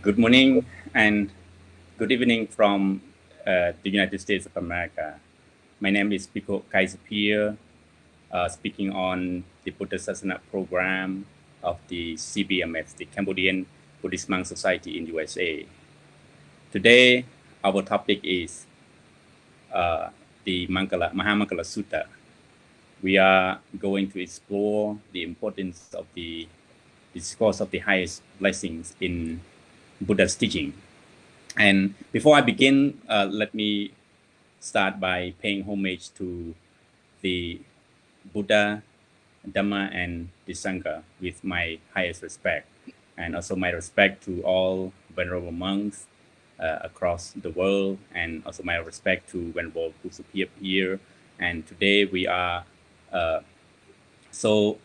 Good morning and good evening from the United States of America. My name is Bhikkhu Sophea, speaking on the Buddhasasna program of the CBMS, the Cambodian Buddhist Monk Society in USA. Today, our topic is the Maha Mangala Sutta. We are going to explore the importance of the discourse of the highest blessings in Buddha's teaching. And before I begin, let me start by paying homage to the Buddha, Dhamma, and the Sangha with my highest respect, and also my respect to all venerable monks across the world, and also my respect to Venerable Sopheap here. And today we are so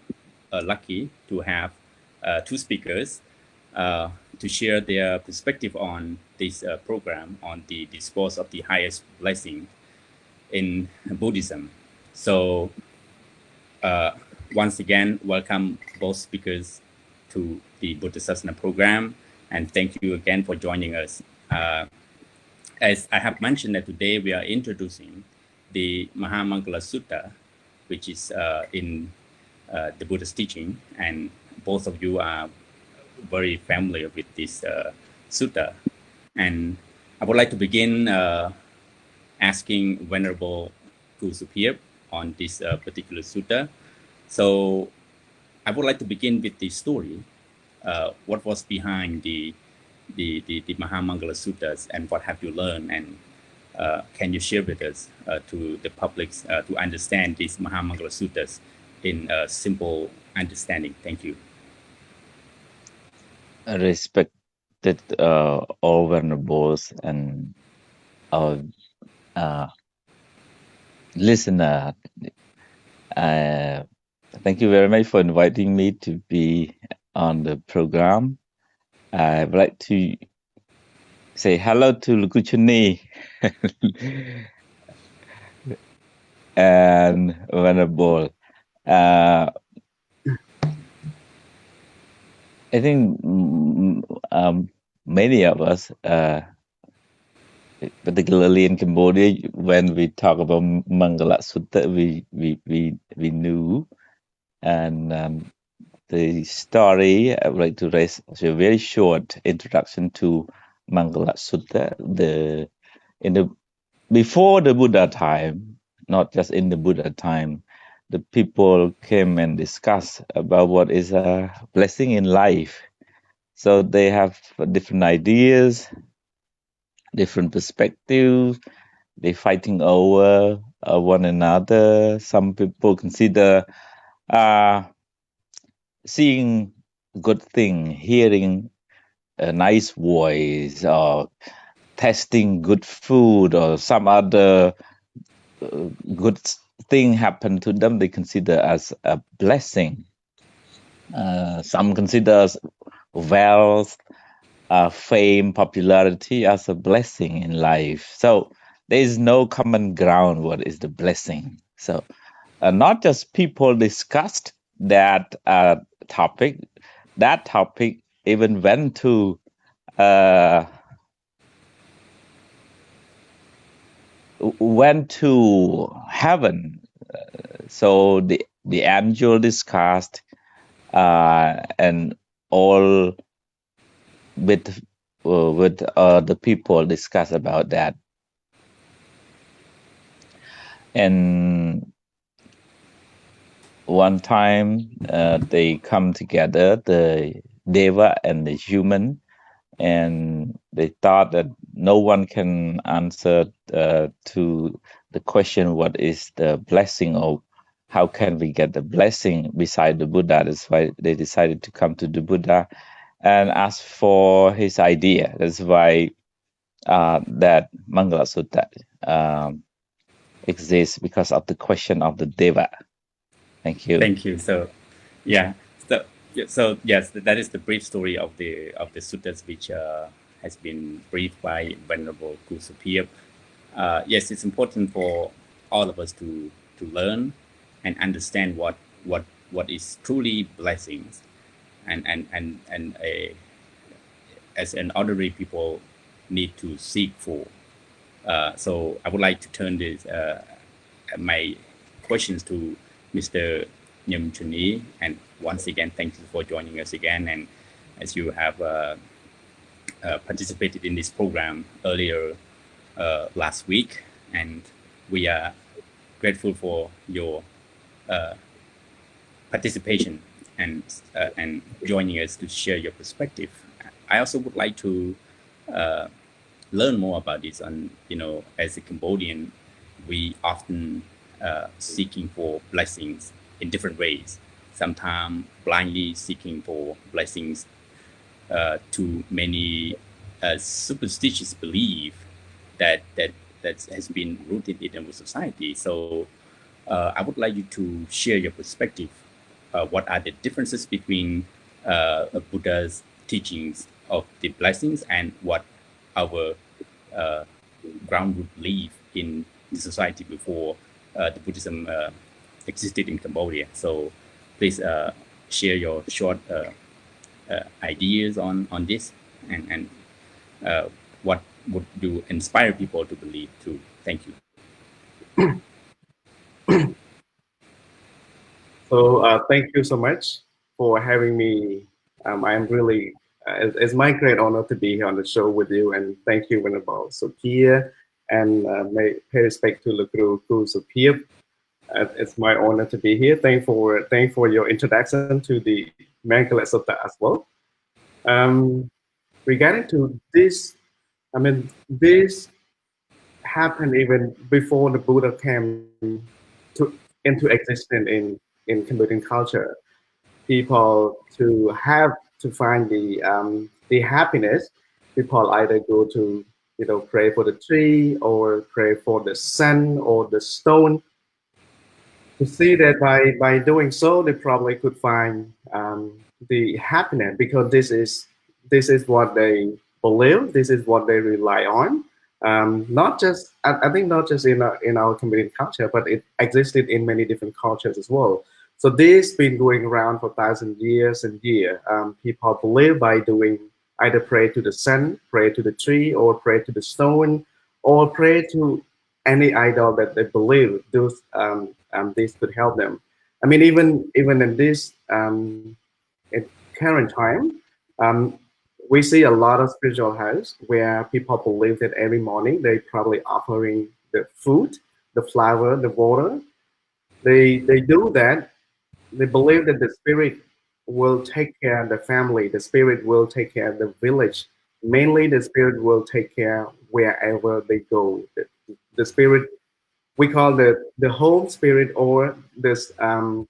lucky to have two speakers to share their perspective on this program on the discourse of the highest blessing in Buddhism. So once again, welcome both speakers to the Buddhasasna program, and thank you again for joining us. As I have mentioned that today we are introducing the Maha Mangala Sutta, which is in the Buddhist teaching, and both of you are very familiar with this sutta. And I would like to begin asking Venerable Sopheap on this particular sutta. So I would like to begin with the story. What was behind the Maha Mangala Suttas, and what have you learned? And can you share with us to the public to understand these Maha Mangala Suttas in a simple understanding? Thank you. Respected all venerables and our listener. Thank you very much for inviting me to be on the program. I would like to say hello to Noem Chhunny and Venerable. I think many of us, particularly in Cambodia, when we talk about Mangala Sutta, we knew, and the story I would like to raise a very short introduction to Mangala Sutta. Before the Buddha time, not just in the Buddha time, the people came and discussed about what is a blessing in life. So they have different ideas, different perspectives. They're fighting over one another. Some people consider seeing good thing, hearing a nice voice, or tasting good food, or some other good thing happen to them, they consider as a blessing. Some consider wealth, fame, popularity as a blessing in life. So there is no common ground what is the blessing. So not just people discussed that topic. That topic even went to heaven. So the angel discussed, and all with the people discuss about that. And one time they come together, the deva and the human, and they thought that no one can answer to the question, what is the blessing, or how can we get the blessing beside the Buddha? That's why they decided to come to the Buddha and ask for his idea. That's why that Mangala Sutta exists, because of the question of the deva. Thank you. Thank you. So, yeah. So yes, that is the brief story of the suttas, which has been briefed by Venerable Sopheap. Yes, it's important for all of us to learn and understand what is truly blessings, and as an ordinary people need to seek for. So I would like to turn this my questions to Mr. Noem Chhunny, and once again, thank you for joining us again. And as you have participated in this program earlier last week, and we are grateful for your participation and joining us to share your perspective. I also would like to learn more about this. And as a Cambodian, we often seeking for blessings in different ways. Sometimes blindly seeking for blessings to many superstitious belief that has been rooted in our society. So I would like you to share your perspective. What are the differences between Buddha's teachings of the blessings and what our ground root belief in the society before the Buddhism existed in Cambodia? So please share your short ideas on this, and what would you inspire people to believe too? Thank you. So thank you so much for having me. I'm really, it's my great honor to be here on the show with you, and thank you, Venerable Sophea, and may pay respect to the Guru Sopheap. It's my honor to be here. Thank for your introduction to the Mangal Sutta as well. Regarding to this, I mean, this happened even before the Buddha came into existence in Cambodian culture. People to find the happiness, people either go to pray for the tree or pray for the sun or the stone, to see that by doing so they probably could find the happiness, because this is what they believe, this is what they rely on. Not just, I think not just in our Cambodian culture, but it existed in many different cultures as well. So this been going around for 1,000 years and years. People believe by doing either pray to the sun, pray to the tree, or pray to the stone, or pray to any idol that they believe this could help them. I mean, even in this in current time, we see a lot of spiritual houses where people believe that every morning they probably offering the food, the flower, the water. They do that. They believe that the spirit will take care of the family. The spirit will take care of the village. Mainly, the spirit will take care wherever they go. The spirit, we call the home spirit, or this the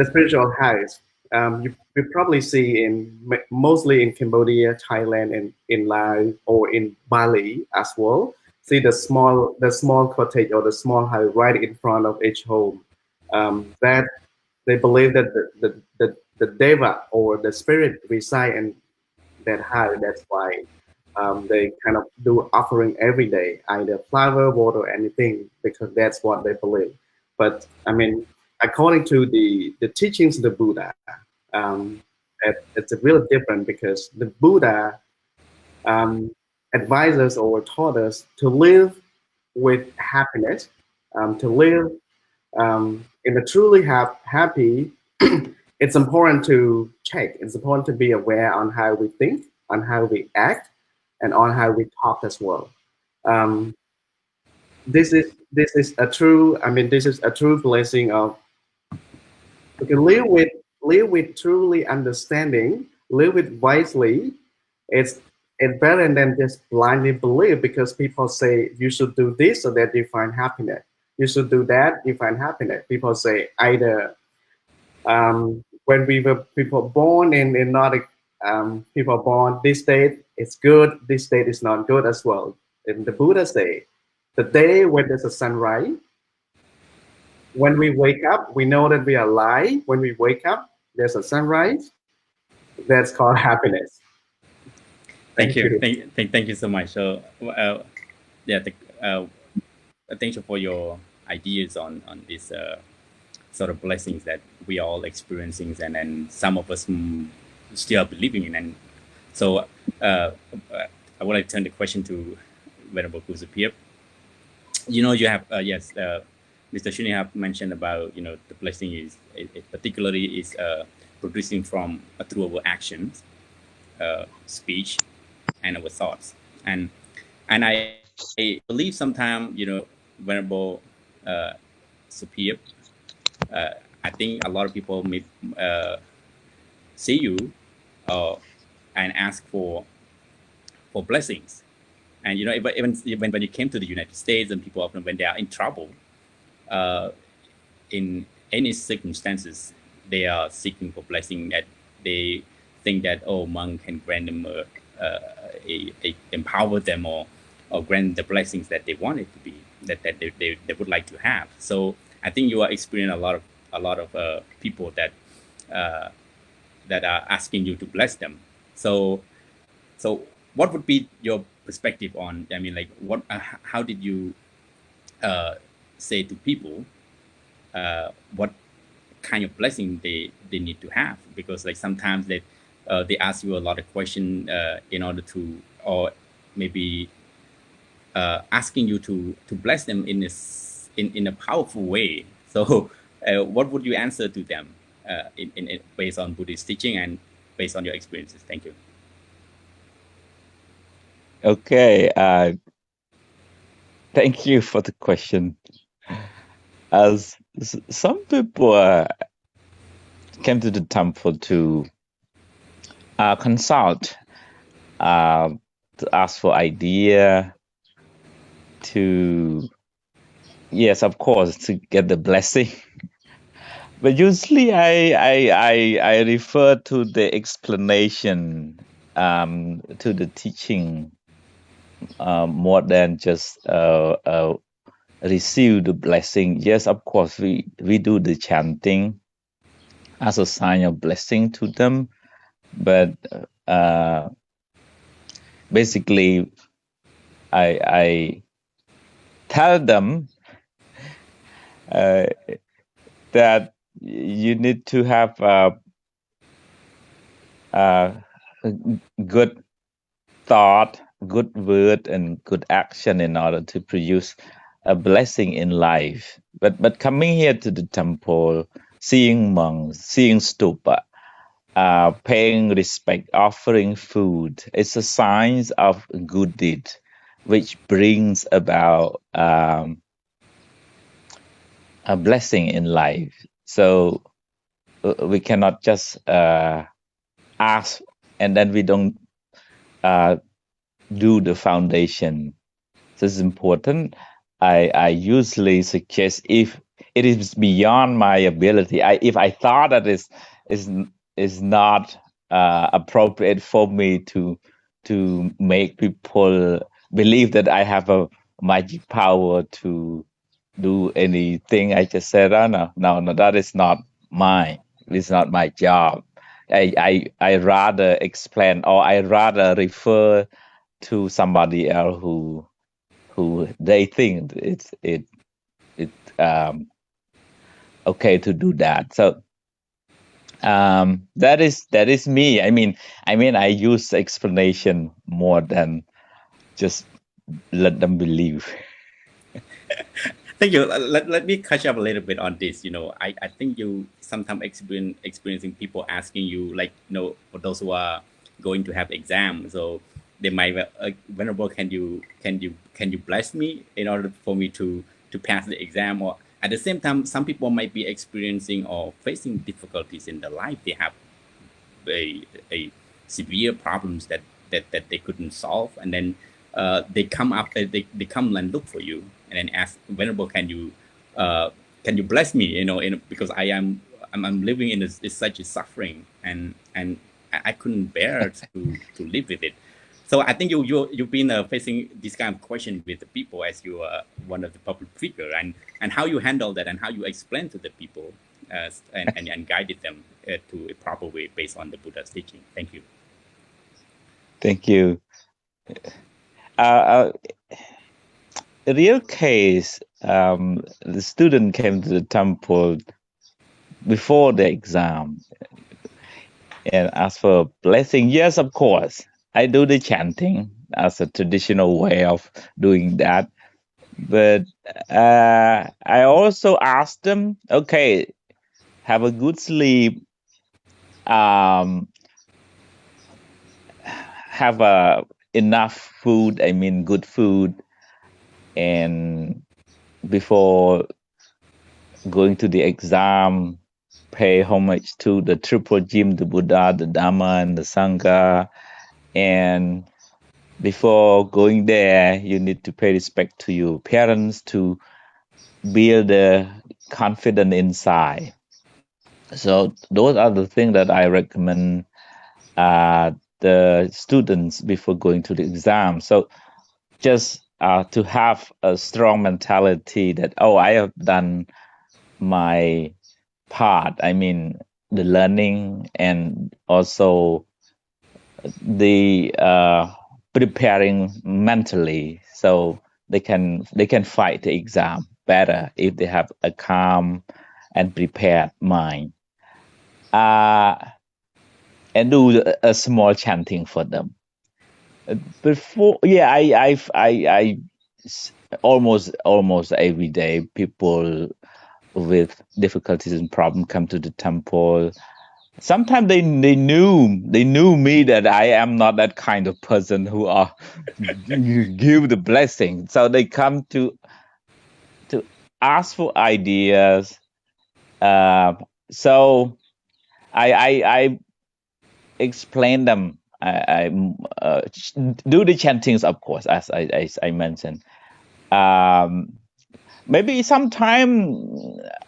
spiritual house. You probably see mostly in Cambodia, Thailand, and in Laos, or in Bali as well. See the small cottage or the small house right in front of each home. That they believe that the deva or the spirit reside in that house. That's why they kind of do offering every day, either flower, water, anything, because that's what they believe. But I mean, according to the teachings of the Buddha, it's really different, because the Buddha advises or taught us to live with happiness, to live in a truly happy. It's important to check. It's important to be aware on how we think, on how we act, and on how we talk as well. This is a true. I mean, this is a true blessing of. We can live with truly understanding, live with wisely. It's better than just blindly believe, because people say you should do this so that you find happiness. You should do that, you find happiness. People say either when we were people born in Nordic, people born this state is good, this state is not good as well. And the Buddha say, the day when there's a sunrise, when we wake up, we know that we are alive. When we wake up, there's a sunrise. That's called happiness. Thank you. Thank you so much. So, yeah, thank you for your ideas on this sort of blessings that we are all experiencing, and some of us still believing in. And So uh, I want to turn the question to Venerable Sopheap. You have yes, Mr. Chhunny have mentioned about the blessing is particularly is producing from through our actions, speech, and our thoughts, and I believe sometimes Venerable Sopheap, I think a lot of people may see you uh, and ask for blessings. And even when you came to the United States, and people often when they are in trouble, uh, in any circumstances, they are seeking for blessing that they think that monk can grant them empower them or grant the blessings that they want it to be that they would like to have. So I think you are experiencing a lot of people uh, that are asking you to bless them. So what would be your perspective on? I mean, like, how did you say to people what kind of blessing they need to have? Because like sometimes they ask you a lot of question in order to, or maybe asking you to bless them in a powerful way. So what would you answer to them based on Buddhist teaching and based on your experiences? Thank you. Okay, thank you for the question. As some people came to the temple to consult, to ask for idea, to yes, of course, to get the blessing. But usually, I refer to the explanation, to the teaching, more than just receive the blessing. Yes, of course, we do the chanting as a sign of blessing to them, but basically, I tell them that you need to have good thought, good word, and good action in order to produce a blessing in life. But coming here to the temple, seeing monks, seeing stupa, paying respect, offering food, it's a sign of good deed, which brings about a blessing in life. So we cannot just ask and then we don't do the foundation. So it's important. I usually suggest if it is beyond my ability, if I thought that is not appropriate for me to make people believe that I have a magic power to do anything, I just said, oh, no, that is not mine. It's not my job. I rather explain, or I rather refer to somebody else who they think it's okay to do that. So that is me. I mean I use explanation more than just let them believe. Thank you. Let me catch up a little bit on this. I think you sometimes experiencing people asking you, like, for those who are going to have exams, so they might, Venerable, can you bless me in order for me to pass the exam? Or at the same time, some people might be experiencing or facing difficulties in their life. They have a severe problems that they couldn't solve, and then they come up, they come and look for you and then ask, Venerable, can you bless me, because I'm living in such a suffering, and I couldn't bear to live with it. So I think you've been facing this kind of question with the people as you are one of the public figure, and how you handle that and how you explain to the people and guided them to a proper way based on the Buddha's teaching. Thank you. Thank you. A real case, the student came to the temple before the exam. And as for blessing, yes, of course, I do the chanting as a traditional way of doing that. But I also ask them, okay, have a good sleep, um, have enough food, I mean, good food, and before going to the exam, pay homage to the triple gym, the Buddha, the Dharma, and the Sangha. And before going there, you need to pay respect to your parents to build the confidence inside. So those are the things that I recommend the students before going to the exam. So just to have a strong mentality that, oh, I have done my part. I mean, the learning and also the preparing mentally, so they can fight the exam better if they have a calm and prepared mind. And do a small chanting for them. Before, yeah, I almost every day people with difficulties and problem come to the temple. Sometimes they knew me that I am not that kind of person who are give the blessing. So they come to ask for ideas. So I explain them. I do the chantings, of course, as I mentioned. Maybe sometime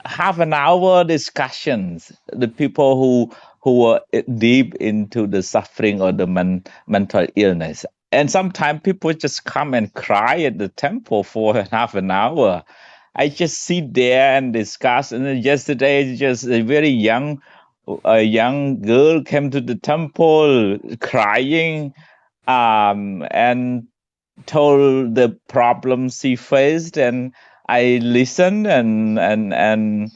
half an hour discussions. The people who are deep into the suffering or the mental illness, and sometimes people just come and cry at the temple for half an hour. I just sit there and discuss. And then yesterday, just a young girl came to the temple crying, and told the problems she faced, and I listened and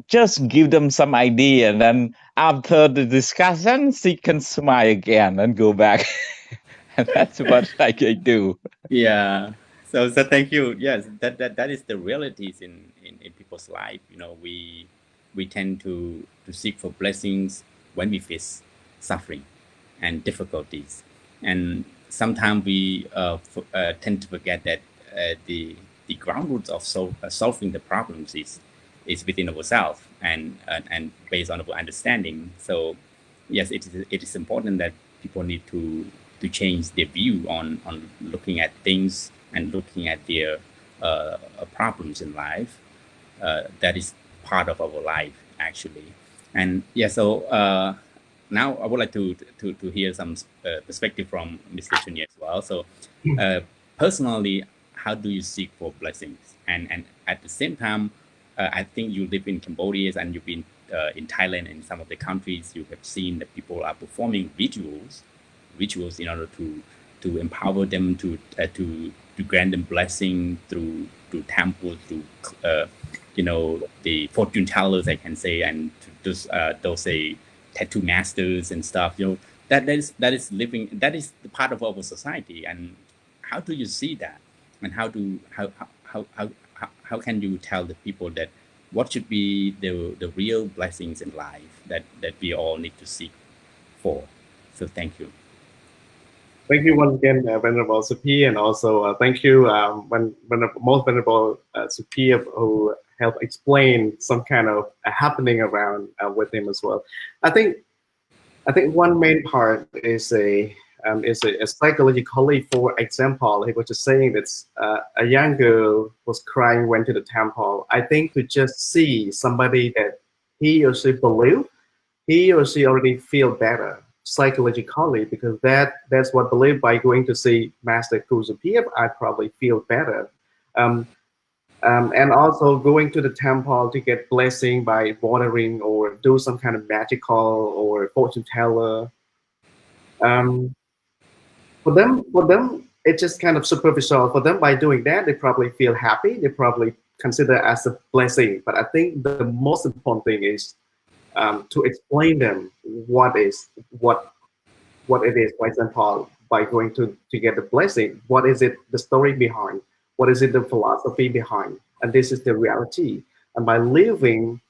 just give them some idea. And then after the discussion, she can smile again and go back. And that's what I can do. Yeah. So thank you. Yes, that is the realities in people's life. You know, we tend to seek for blessings when we face suffering and difficulties, and sometimes we tend to forget that the ground roots of solving the problems is within ourselves and based on our understanding. So yes, it is important that people need to change their view on looking at things and looking at their problems in life. That is part of our life actually. And yeah, so now I would like to hear some perspective from Mr. Chhunny as well. So uh, personally, how do you seek for blessings? And at the same time, I think you live in Cambodia and you've been in Thailand and some of the countries. You have seen that people are performing rituals in order to empower them to grant them blessing through temples, through the fortune tellers, I can say, and to those say tattoo masters and stuff. That is living, that is the part of our society. And how do you see that? And how can you tell the people that what should be the real blessings in life that we all need to seek for? So thank you. Thank you once again, Venerable Sophea, and also thank you, most Venerable Sophea, who helped explain some kind of happening around with him as well. I think one main part is a psychologically. For example, he was just saying that a young girl was crying, went to the temple. I think to just see somebody that he or she believe, he or she already feel better psychologically, because that's what believed by going to see Master Sopheap, I probably feel better. And also going to the temple to get blessing by watering or do some kind of magical or fortune teller. For them, it's just kind of superficial. For them, by doing that, they probably feel happy. They probably consider as a blessing. But I think the most important thing is to explain them what it is. For example, by going to get the blessing, what is it, the story behind, what is it, the philosophy behind, and this is the reality. And by living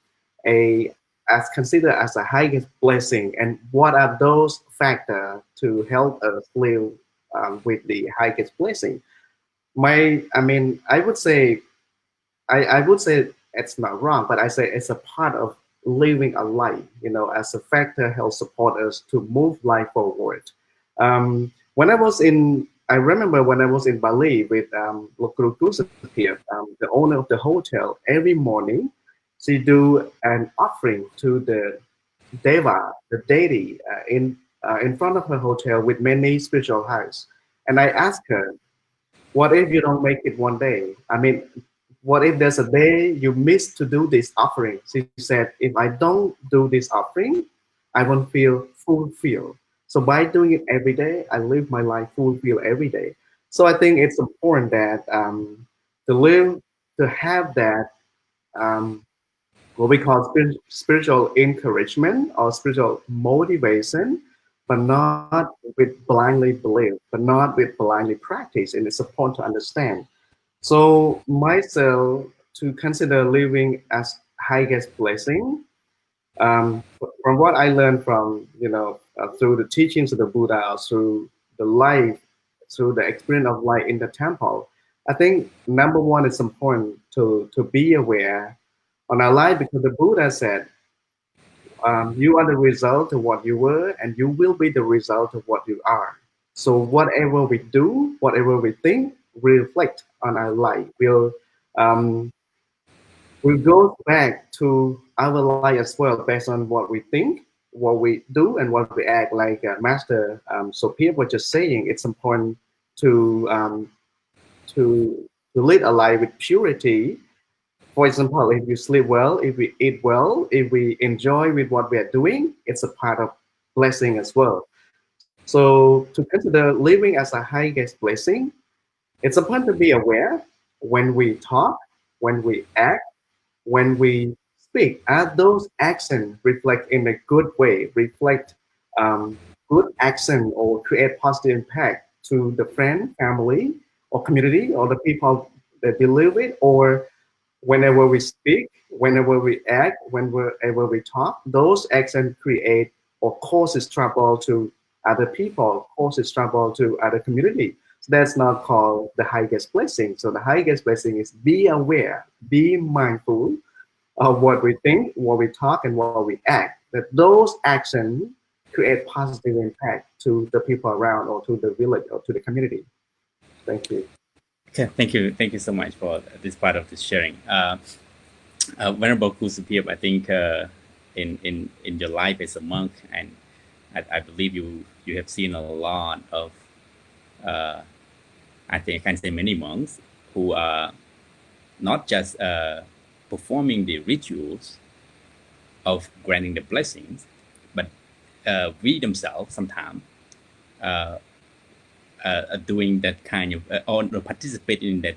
a as considered as a highest blessing, and what are those factors to help us live with the highest blessing? I would say I would say it's not wrong, but I say it's a part of living a life, as a factor help support us to move life forward. I remember when I was in Bali with Guru Sopheap, the owner of the hotel. Every morning, she do an offering to the Deva, the deity, in front of her hotel with many spiritual houses. And I asked her, what if you don't make it one day? What if there's a day you miss to do this offering? She said, if I don't do this offering, I won't feel fulfilled. So by doing it every day, I live my life fulfilled every day. So I think it's important that to have that what we call spiritual encouragement or spiritual motivation, but not with blindly belief, but not with blindly practice. And it's important to understand. So myself, to consider living as highest blessing, from what I learned from through the teachings of the Buddha, through the life, through the experience of life in the temple, I think number one is important to be aware on our life, because the Buddha said, you are the result of what you were, and you will be the result of what you are. So whatever we do, whatever we think, reflect on our life. Um, will go back to our life as well, based on what we think, what we do, and what we act. Like Master Sophia was just saying, it's important to to lead a life with purity. For example, if you sleep well, if we eat well, if we enjoy with what we are doing, it's a part of blessing as well. So to consider living as a highest blessing, it's important to be aware when we talk, when we act, when we speak. Are those actions reflect in a good way, reflect good action, or create positive impact to the friend, family, or community, or the people that we live with? Or whenever we speak, whenever we act, whenever we talk, those actions create or causes trouble to other people, causes trouble to other community. So that's not called the highest blessing. So the highest blessing is be aware, be mindful of what we think, what we talk, and what we act. That those actions create positive impact to the people around, or to the village, or to the community. Thank you. Okay, thank you so much for this part of this sharing. Venerable Sopheap, I think in your life as a monk, and I believe you have seen a lot of I think I can say many monks who are not just performing the rituals of granting the blessings, but we themselves sometimes doing that kind of or participate in that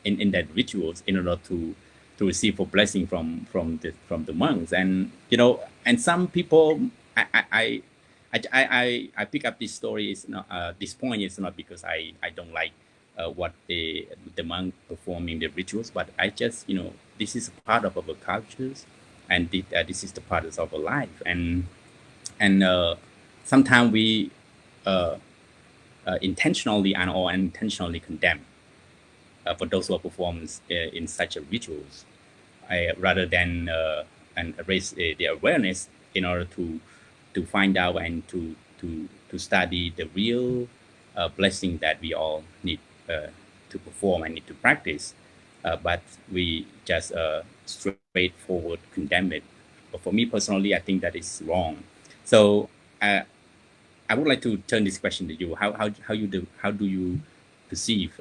in that rituals in order to receive a blessing from the monks. And and some people I pick up this story is not this point is not because I don't like what the monk performing the rituals, but I just this is a part of our cultures, and this is the part of our life, and sometimes we intentionally and or unintentionally condemn for those who are performed in such a rituals, rather than and raise the awareness in order to find out and to study the real blessing that we all need to perform and need to practice, but we just straightforward condemn it. But for me personally, I think that is wrong. So I would like to turn this question to you. How do you perceive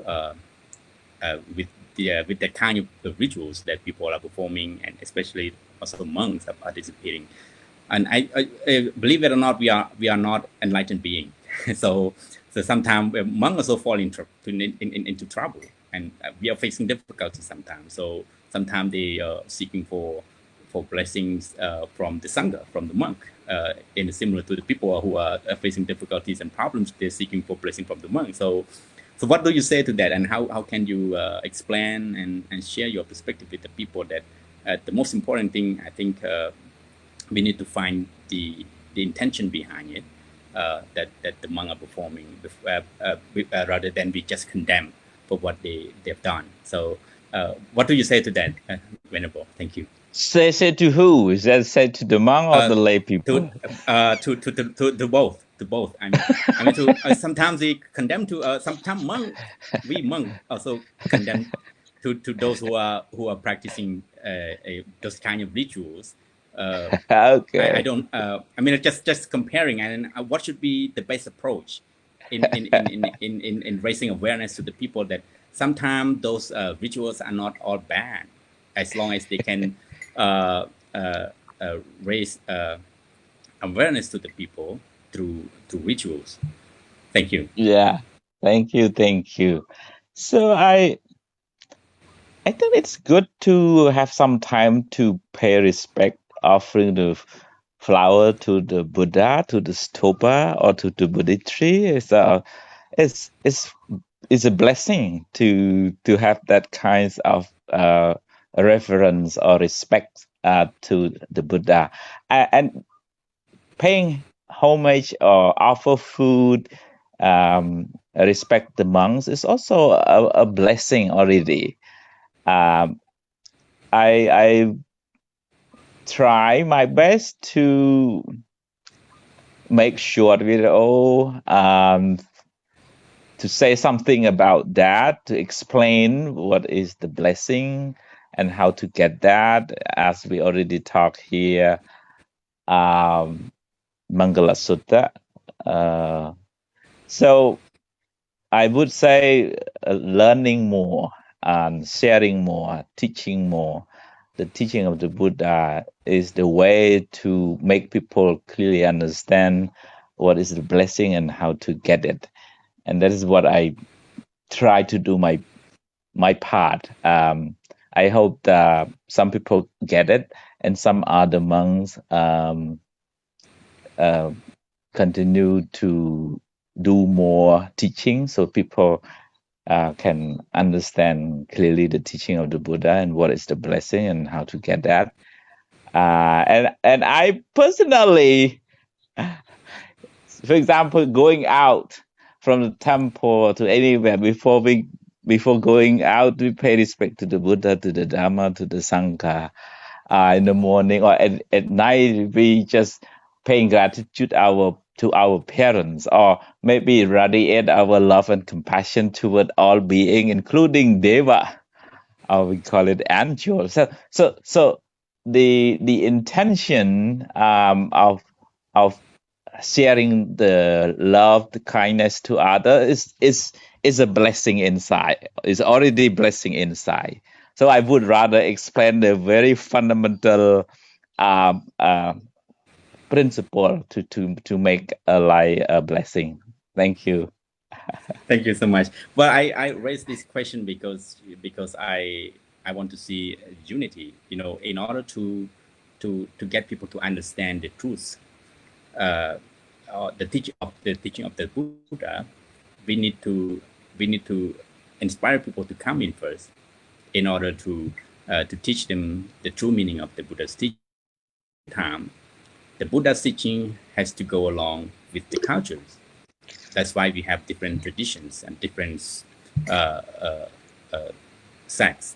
with the kind of rituals that people are performing, and especially also monks are participating? And I believe it or not, we are not enlightened beings. so sometimes monks also fall into trouble, and we are facing difficulties sometimes. So sometimes they are seeking for blessings from the sangha, from the monk, in similar to the people who are facing difficulties and problems. They're seeking for blessing from the monk. So what do you say to that, and how can you explain and share your perspective with the people that the most important thing, I think, we need to find the intention behind it, that the monk are performing, rather than we just condemn for what they've done. So what do you say to that, Venerable? Thank you. Say to who? Is that say to the monk or the lay people? To both. To both. I mean to sometimes we condemn to sometimes we monk also condemn to those who are practicing those kind of rituals. Okay. I don't. I mean, just comparing, and what should be the best approach in raising awareness to the people that sometimes those rituals are not all bad, as long as they can raise awareness to the people through rituals. Thank you. Yeah. Thank you. So I think it's good to have some time to pay respect, offering the flower to the Buddha, to the stupa, or to the Buddha tree. It's a blessing to have that kinds of reverence or respect to the Buddha, and paying homage or offer food, respect the monks is also a blessing already. I try my best to make short video, to say something about that, to explain what is the blessing and how to get that, as we already talked here, Mangala Sutta. So I would say learning more and sharing more, teaching more. The teaching of the Buddha is the way to make people clearly understand what is the blessing and how to get it. And that is what I try to do my part. I hope that some people get it, and some other monks continue to do more teaching, so people can understand clearly the teaching of the Buddha and what is the blessing and how to get that. And I personally, for example, going out from the temple to anywhere, before going out, we pay respect to the Buddha, to the Dhamma, to the Sangha. In the morning or at night, we just paying gratitude to our parents, or maybe radiate our love and compassion toward all being, including Deva, or we call it angels. So the intention of sharing the love, the kindness to others is a blessing inside. It's already blessing inside. So I would rather explain the very fundamental principle to make a life a blessing. Thank you. Thank you so much. Well, I raised this question because I want to see unity. You know, in order to get people to understand the truth, the teaching of the Buddha, we need to inspire people to come in first, in order to teach them the true meaning of the Buddha's teaching. The Buddha's teaching has to go along with the cultures. That's why we have different traditions and different sects.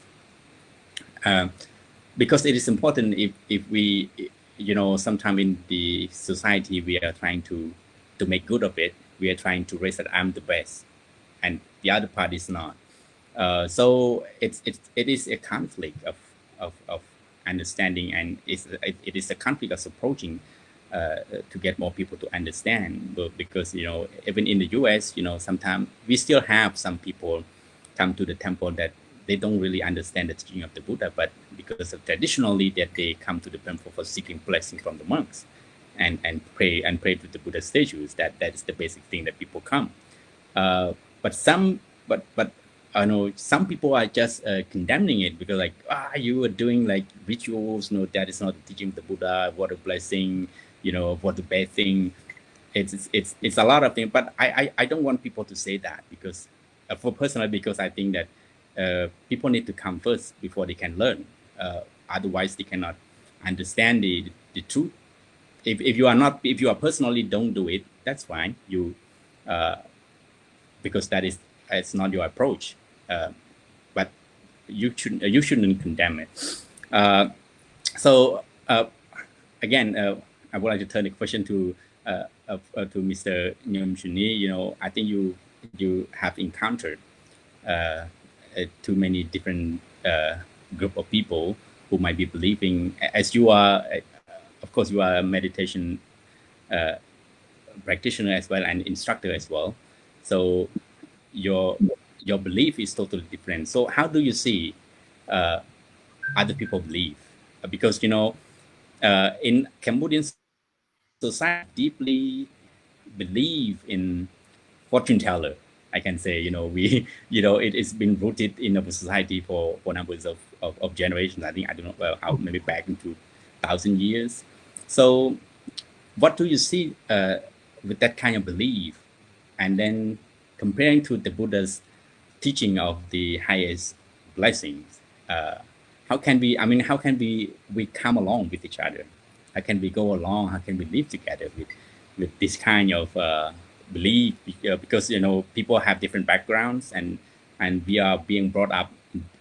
Because it is important, if we, you know, sometime in the society we are trying to make good of it. We are trying to raise that I'm the best, and the other part is not. So it is a conflict of understanding, and it is a conflict of approaching to get more people to understand. But because, you know, even in the US, you know, sometimes we still have some people come to the temple that they don't really understand the teaching of the Buddha, but because of traditionally that they come to the temple for seeking blessing from the monks and pray to the Buddha statues. That is the basic thing that people come. But I know some people are just condemning it because like you are doing like rituals, that is not the teaching of the Buddha, what a blessing, what the bad thing. It's a lot of things, but I don't want people to say that because for personally, because I think that people need to come first before they can learn. Otherwise they cannot understand the truth. If you are not, if you are personally don't do it, that's fine. You because that is, it's not your approach. But you shouldn't condemn it. So again, I would like to turn the question to Mr. Noem Chhunny. I think you have encountered too many different group of people who might be believing, as you are. Of course, you are a meditation practitioner as well and instructor as well. So your belief is totally different. So how do you see other people believe? Because in Cambodian society, deeply believe in fortune teller. I can say, we, it's been rooted in our society for numbers of generations. I think, I don't know, well, how maybe back into 1,000 years. So what do you see with that kind of belief? And then comparing to the Buddha's teaching of the highest blessings, how can we come along with each other? How can we go along? How can we live together with this kind of belief? Because people have different backgrounds, and we are being brought up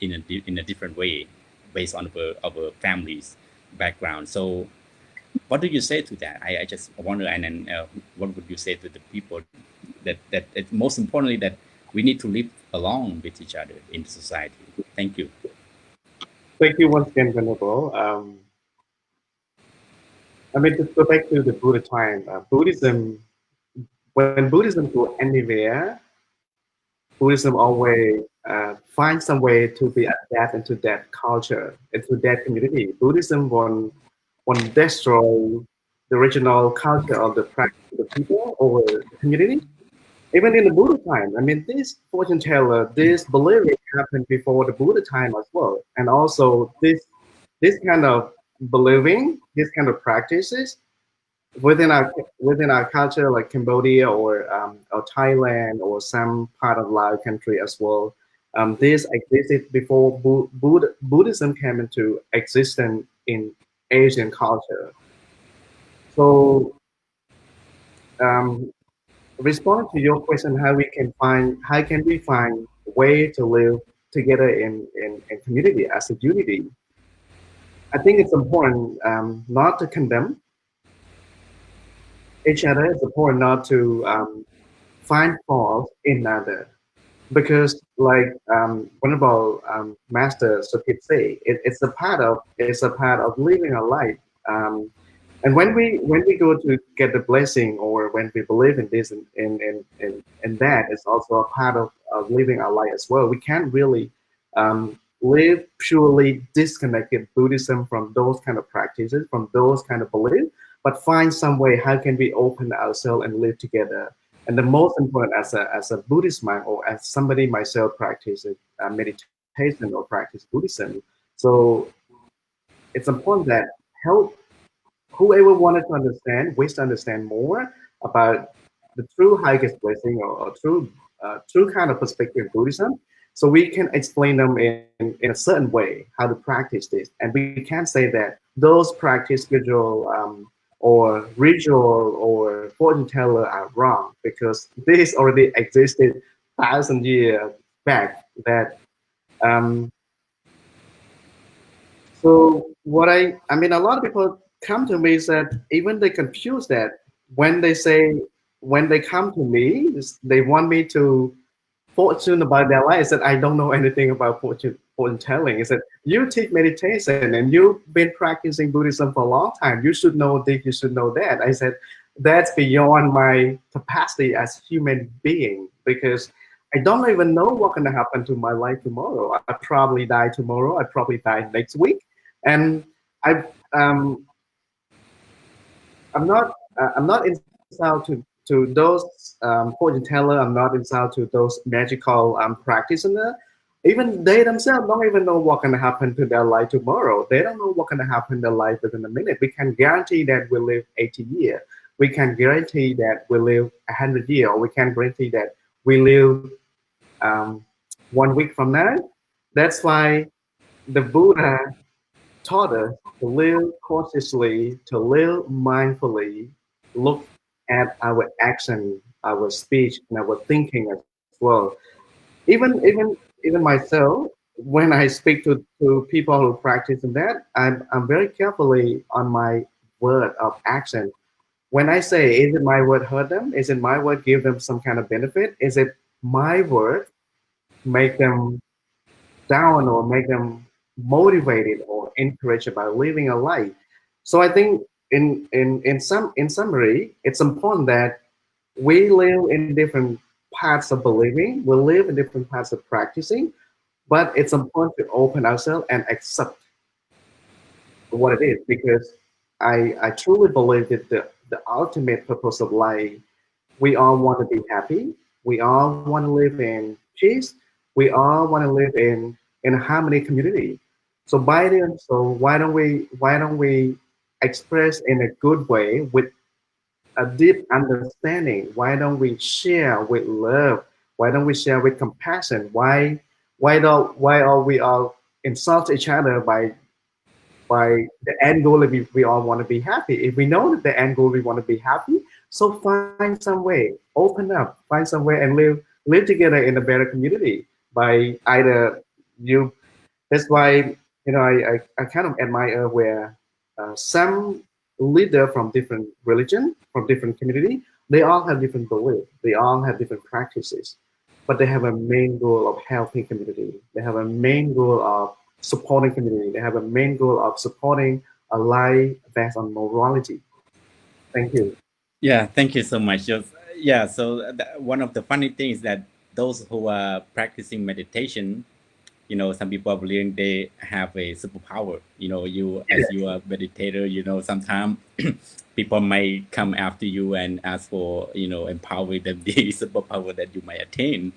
in a different way based on our family's background. So what do you say to that? I just wonder, and then what would you say to the people that most importantly that we need to live along with each other in society? Thank you. Thank you once again, Venerable. To go back to the Buddha time, Buddhism, when Buddhism go anywhere, Buddhism always finds some way to be adapt into that culture, into that community. Buddhism won't destroy the original culture of the practice of the people or the community. Even in the Buddha time, this fortune teller, this believing happened before the Buddha time as well. And also this kind of believing, this kind of practices within our culture, like Cambodia or Thailand or some part of Lao country as well. This existed before Buddhism came into existence in Asian culture. So responding to your question, how can we find a way to live together in community as a unity? I think it's important not to condemn each other. It's important not to find fault in another, because like Venerable Master Sopheap say, it's a part of living a life. And when we go to get the blessing, or when we believe in this and that, it's also a part of living our life as well. We can't really live purely disconnected Buddhism from those kind of practices, from those kind of beliefs, but find some way how can we open ourselves and live together. And the most important, as a Buddhist monk, or as somebody myself practices meditation or practice Buddhism, so it's important that help whoever wanted to wish to understand more about the true highest blessing, or true kind of perspective of Buddhism, so we can explain them in a certain way how to practice this. And we can't say that those practice spiritual or ritual or fortune teller are wrong, because this already existed 1,000 years back. That so what a lot of people come to me said, even they confuse that when they come to me, they want me to fortune about their life. I said, I don't know anything about fortune telling. He said, you teach meditation and you've been practicing Buddhism for a long time. You should know this, you should know that. I said, that's beyond my capacity as human being, because I don't even know what's going to happen to my life tomorrow. I probably die tomorrow. I probably die next week. And I'm not inside to those fortune teller. I'm not inside to those magical practitioners. Even they themselves don't even know what can happen to their life tomorrow. They don't know what can happen in their life within a minute. We can guarantee that we live 80 years. We can guarantee that we live 100 years. Or we can guarantee that we live um, 1 week from now. That's why the Buddha taught us to live cautiously, to live mindfully, look at our action, our speech, and our thinking as well. Even myself, when I speak to people who practice in that, I'm very carefully on my word of action. When I say, is it my word hurt them? Is it my word give them some kind of benefit? Is it my word make them down or make them motivated or encouraged about living a life? So I think in summary, it's important that we live in different paths of believing, we live in different paths of practicing, but it's important to open ourselves and accept what it is, because I truly believe that the ultimate purpose of life, we all want to be happy, we all want to live in peace, we all want to live in a harmony community. So why don't we express in a good way with a deep understanding? Why don't we share with love? Why don't we share with compassion? Why are we all insult each other by the end goal? We all want to be happy. If we know that the end goal we want to be happy, so find some way, open up, find some way and live together in a better community by either you. That's why I kind of admire where some leader from different religion, from different community, they all have different beliefs, they all have different practices, but they have a main goal of helping community. They have a main goal of supporting community. They have a main goal of supporting a life based on morality. Thank you. Yeah, thank you so much. Yeah, so one of the funny things that those who are practicing meditation, some people believe they have a superpower. You as you are meditator, sometimes people may come after you and ask for, empower them the superpower that you might attain,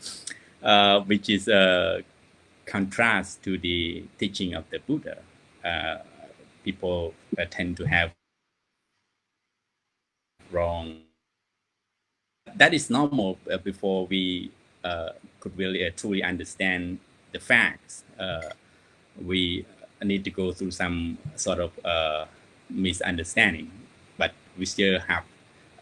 which is a contrast to the teaching of the Buddha. Uh, People tend to have wrong. That is normal before we could really truly understand the facts. We need to go through some sort of misunderstanding, but we still have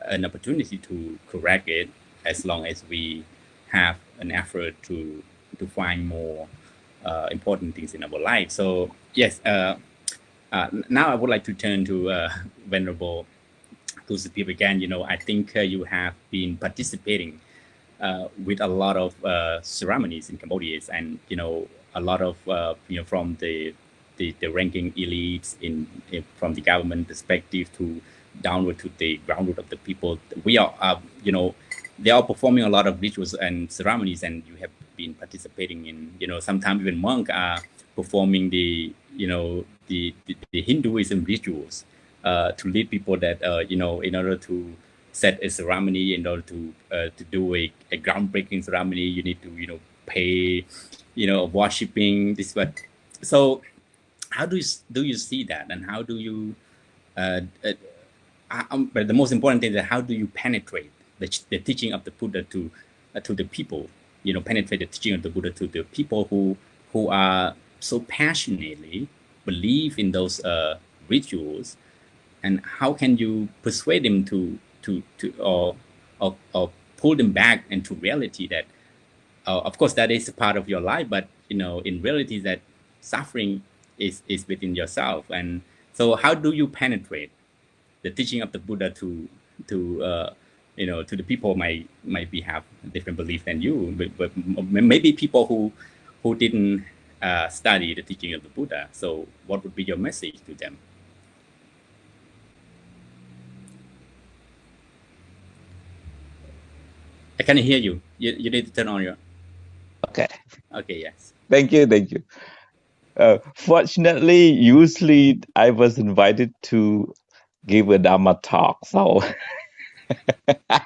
an opportunity to correct it as long as we have an effort to find more important things in our life. So yes, now I would like to turn to Venerable to speak again. I think you have been participating with a lot of ceremonies in Cambodia, and a lot of from the ranking elites from the government perspective to downward to the groundwood of the people. We are they are performing a lot of rituals and ceremonies, and you have been participating in sometimes even monks are performing the Hinduism rituals to lead people that in order to set a ceremony, in order to do a groundbreaking ceremony, you need to pay worshipping this. But so how do you see that, and how do you but the most important thing is how do you penetrate the teaching of the Buddha to the people, penetrate the teaching of the Buddha to the people who are so passionately believe in those rituals, and how can you persuade them to or pull them back into reality that of course that is a part of your life, but in reality that suffering is within yourself. And so how do you penetrate the teaching of the Buddha to to the people might be have different belief than you, but maybe people who didn't study the teaching of the Buddha. So what would be your message to them? I can't hear you. You need to turn on your. Okay. Okay. Yes. Thank you. Fortunately, usually I was invited to give a Dharma talk, so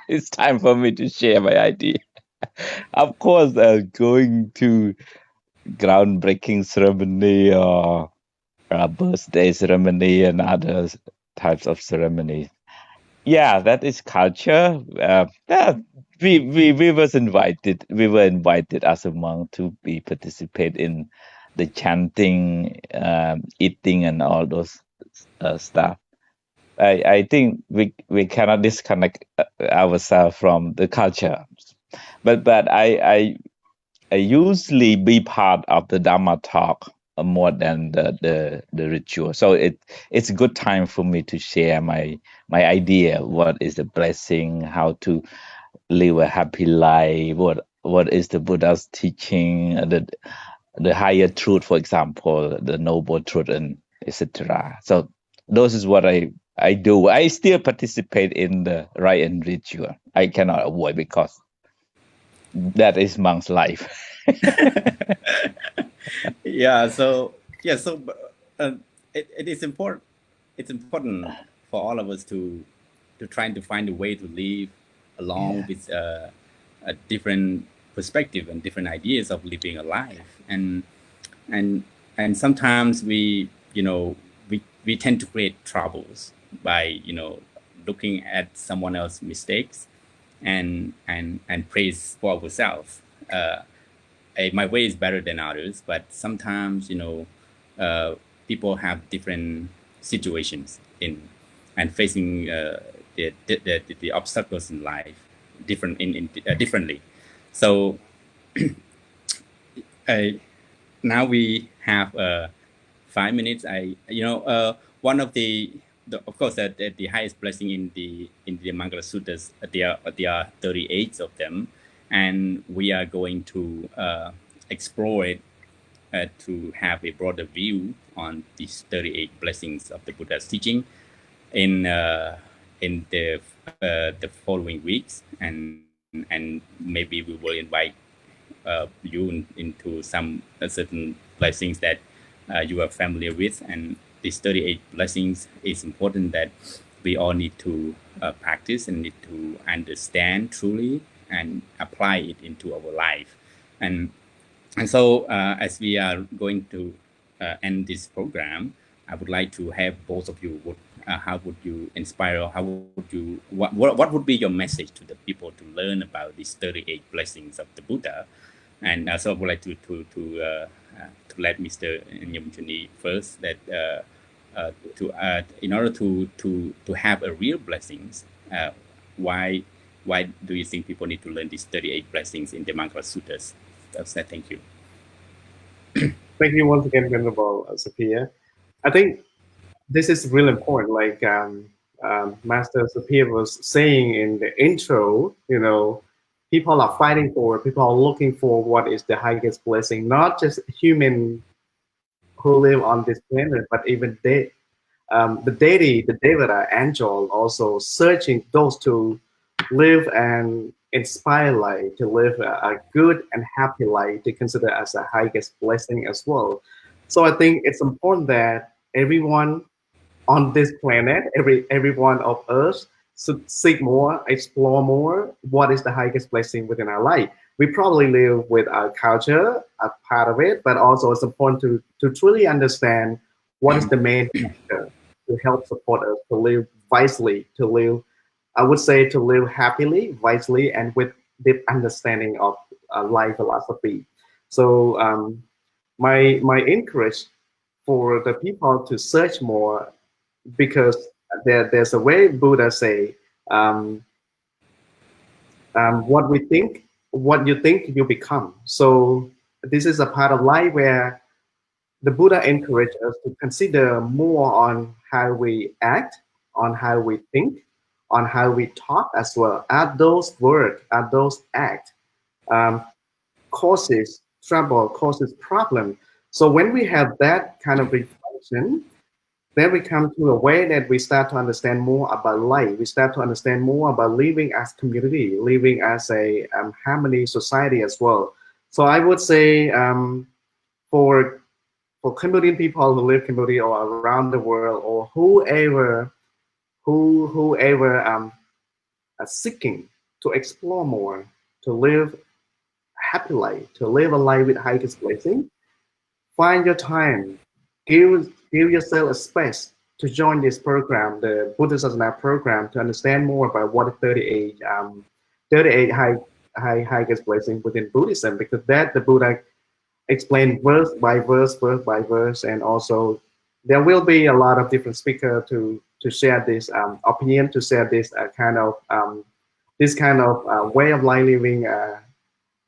it's time for me to share my idea. Of course, going to groundbreaking ceremony or birthday ceremony and other types of ceremonies. Yeah, that is culture. Yeah, we was invited. We were invited as a monk to be participate in the chanting, eating, and all those stuff. I think we cannot disconnect ourselves from the culture, but I usually be part of the Dharma talk more than the ritual. So it's a good time for me to share my idea. What is the blessing? How to live a happy life? What is the Buddha's teaching? The higher truth, for example, the noble truth, and etc. So those is what I do. I still participate in the rite and ritual. I cannot avoid because that is monk's life. Yeah. So yeah. So it is important. It's important for all of us to try to find a way to live along with a different perspective and different ideas of living a life. And and sometimes we we tend to create troubles by looking at someone else's mistakes and praise for ourselves. My way is better than others, but sometimes people have different situations in and facing the obstacles in life differently. So now we have 5 minutes. One of the of course the highest blessing in the Mangala Suttas, there are 38 of them, and we are going to explore it to have a broader view on these 38 blessings of the Buddha's teaching in the following weeks, and maybe we will invite you into some certain blessings that you are familiar with. And these 38 blessings, is important that we all need to practice and need to understand truly and apply it into our life. And so as we are going to end this program, I would like to have both of you, how would you inspire, or how would you, what would be your message to the people to learn about these 38 blessings of the Buddha? And so I would like to let Mr. Noem Chhunny first, that in order to have a real blessings, why do you think people need to learn these 38 blessings in the Mangala Suttas? Thank you. Thank you once again, Venerable Sophea. I think this is really important. Like Master Sophia was saying in the intro, people are fighting for, people are looking for what is the highest blessing, not just human who live on this planet, but even the deity, the Devata, angel, also searching those to live and inspire life, to live a good and happy life, to consider as the highest blessing as well. So I think it's important that everyone on this planet, every one of us should seek more, explore more what is the highest blessing within our life. We probably live with our culture, a part of it, but also it's important to truly understand what is the main factor to help support us to live wisely, to live, I would say, to live happily, wisely, and with deep understanding of life philosophy. So my encourage for the people to search more, because there's a way Buddha say, what you think, you become. So this is a part of life where the Buddha encouraged us to consider more on how we act, on how we think, on how we talk as well. Are those words, are those acts causes trouble, causes problem? So when we have that kind of reflection, then we come to a way that we start to understand more about life. We start to understand more about living as community, living as a harmony society as well. So I would say for Cambodian people who live in Cambodia or around the world, or whoever are seeking to explore more, to live a happy life, to live a life with highest blessing, find your time, give yourself a space to join this program, the Buddhasasna program, to understand more about what the 38 highest blessing within Buddhism, because that the Buddha explained verse by verse, and also there will be a lot of different speakers to share this opinion, to share this kind of way of life living a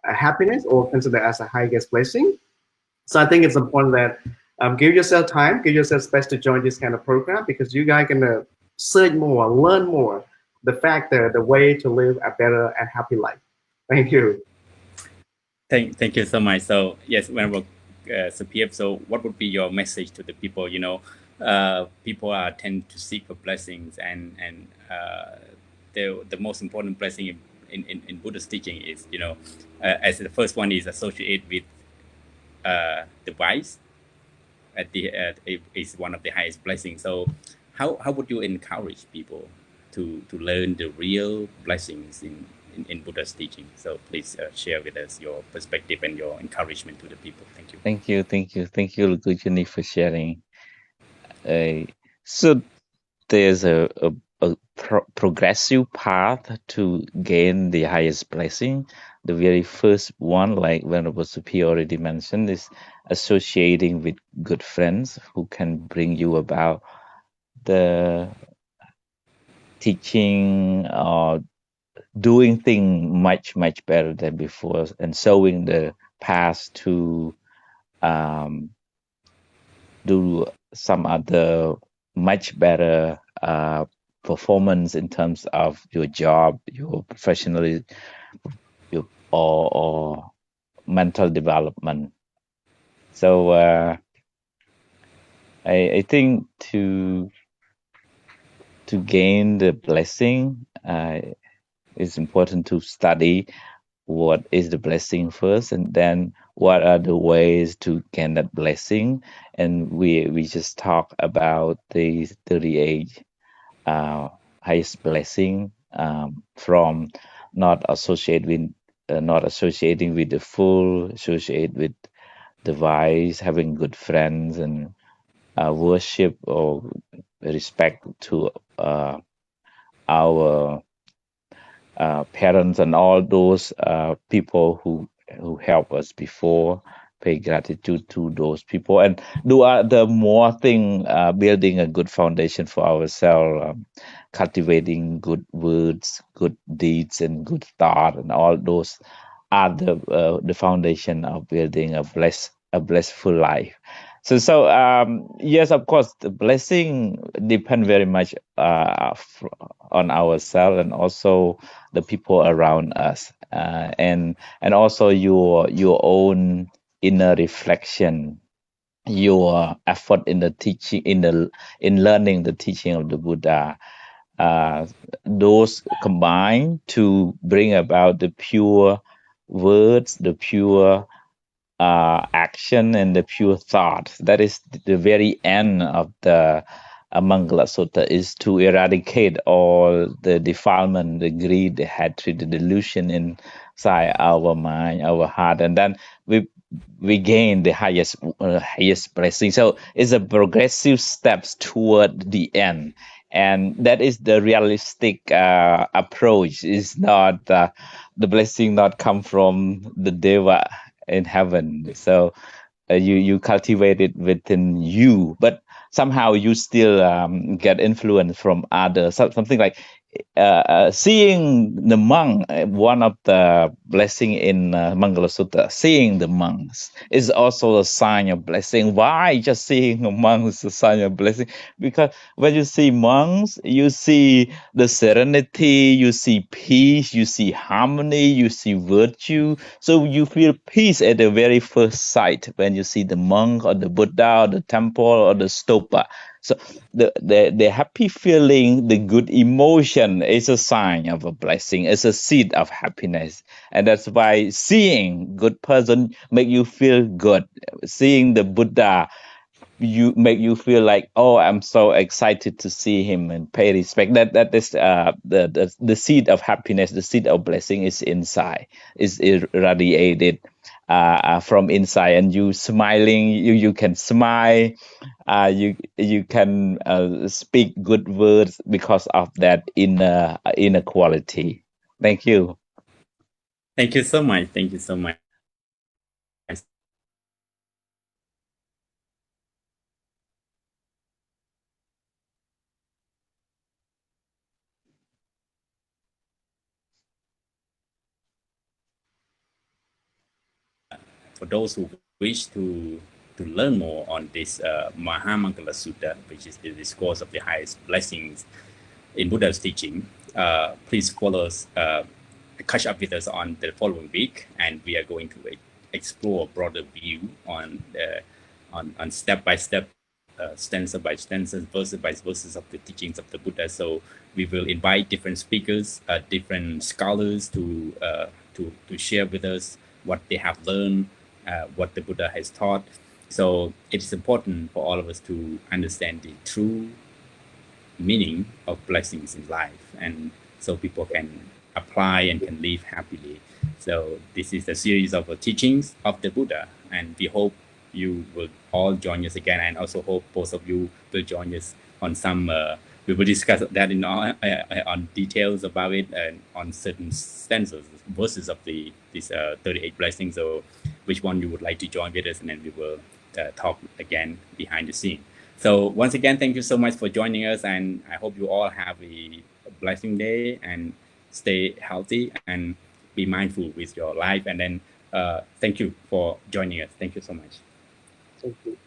happiness, or consider as a highest blessing. So I think it's important that give yourself time, give yourself space to join this kind of program, because you guys can search more, learn more, the factor, the way to live a better and happy life. Thank you. Thank you so much. So yes, Venerable Sopheap, so what would be your message to the people? People tend to seek for blessings, and the most important blessing in Buddhist teaching is, as the first one is associated with the wise. Is one of the highest blessings. So how would you encourage people to learn the real blessings in Buddha's teaching? So please share with us your perspective and your encouragement to the people. Thank you. Thank you, Chhunny, for sharing. So there's a progressive path to gain the highest blessing. The very first one, like Venerable Sophea already mentioned, is associating with good friends who can bring you about the teaching or doing things much better than before, and showing the path to do some other much better performance in terms of your job, your professional, or mental development. So I think to gain the blessing, it's important to study what is the blessing first, and then what are the ways to gain that blessing. And we just talk about the 38 highest blessing, from not associating with the fool, associate with the wise, having good friends, and worship or respect to our parents and all those people who helped us before. Pay gratitude to those people, and do the more thing, building a good foundation for ourselves, cultivating good words, good deeds, and good thought, and all those are the foundation of building a blissful life. So yes, of course, the blessing depend very much on ourselves, and also the people around us, and also your own inner reflection, your effort in the teaching, in learning the teaching of the Buddha. Those combine to bring about the pure words, the pure action, and the pure thought. That is the very end of the Mangala Sutta, is to eradicate all the defilement, the greed, the hatred, the delusion inside our mind, our heart, and then we gain the highest blessing. So it's a progressive steps toward the end, and that is the realistic approach. Is not the blessing not come from the Deva in heaven. So you cultivate it within you, but somehow you still get influence from others. Something like seeing the monk, one of the blessing in Mangala Sutta, seeing the monks is also a sign of blessing. Why just seeing a monk is a sign of blessing? Because when you see monks, you see the serenity, you see peace, you see harmony, you see virtue. So you feel peace at the very first sight when you see the monk or the Buddha or the temple or the stupa. So the happy feeling, the good emotion is a sign of a blessing. It's a seed of happiness. And that's why seeing good person make you feel good. Seeing the Buddha make you feel like, oh, I'm so excited to see him and pay respect. That is the seed of happiness, the seed of blessing is inside, is irradiated from inside, and you smiling, you can smile, you can speak good words because of that inner quality. Thank you. Thank you so much. Thank you so much. For those who wish to learn more on this Maha Mangala Sutta, which is the discourse of the highest blessings in Buddha's teaching, please follow us, catch up with us on the following week, and we are going to explore a broader view on step by step, stanza by stanza, verses by verses of the teachings of the Buddha. So we will invite different speakers, different scholars to share with us what they have learned, what the Buddha has taught. So it is important for all of us to understand the true meaning of blessings in life, and so people can apply and can live happily. So this is the series of teachings of the Buddha, and we hope you will all join us again, and also hope both of you will join us on some we will discuss that in on details about it and on certain stanzas, verses of these 38 blessings. So which one you would like to join with us, and then we will talk again behind the scene. So once again, thank you so much for joining us, and I hope you all have a blessing day and stay healthy and be mindful with your life. And then thank you for joining us. Thank you so much. Thank you.